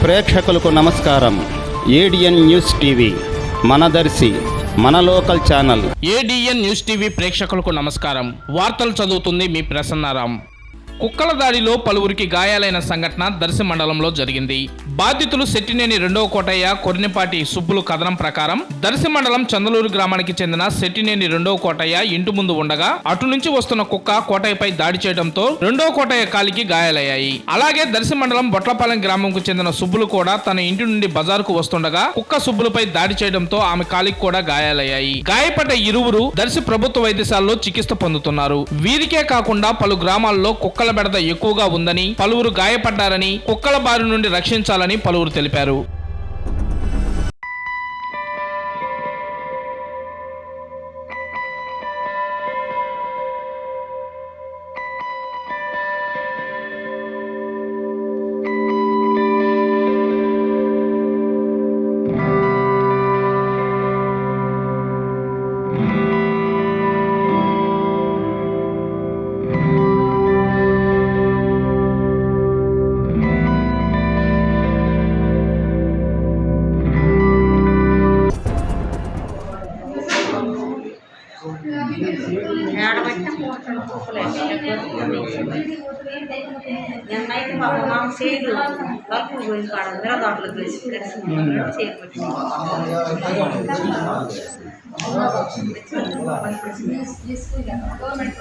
ప్రేక్షకులకు నమస్కారం. ADN news TV మనదర్శి మన local channel. ADN news TV ప్రేక్షకులకు నమస్కారం. వార్తలు చదువుతుంది మీ ప్రసన్నారాం. కుక్కల దాడిలో పలువురికి గాయాలైన సంఘటన దర్శి మండలంలో జరిగింది. బాధితులు శెట్టినేని రెండవ కోటయ్య, కొరినిపాటి సుబ్బులు కథనం ప్రకారం దర్శి మండలం చందలూరు గ్రామానికి చెందిన శెట్టినేని రెండవ కోటయ్య ఇంటి ముందు ఉండగా అటు నుంచి వస్తున్న కుక్క కోటయ్యపై దాడి చేయడంతో రెండవ కోటయ్య కాలికి గాయాలయ్యాయి. అలాగే దర్శి మండలం బొట్లపాలెం గ్రామంకు చెందిన సుబ్బులు కూడా తన ఇంటి నుండి బజారుకు వస్తుండగా కుక్క సుబ్బులపై దాడి చేయడంతో ఆమె కాలికి కూడా గాయాలయ్యాయి. గాయపడ్డ ఇరువురు దర్శి ప్రభుత్వ వైద్యశాలలో చికిత్స పొందుతున్నారు. వీరికే కాకుండా పలు గ్రామాల్లో కుక్కల బెడద ఎక్కువగా ఉందని, పలువురు గాయపడ్డారని, కుక్కల బారి నుండి రక్షించాలని పలువురు తెలిపారు. నిన్నైతే మా చేయదు వర్క్ గురించి కాడ వేరే దాంట్లో గవర్నమెంట్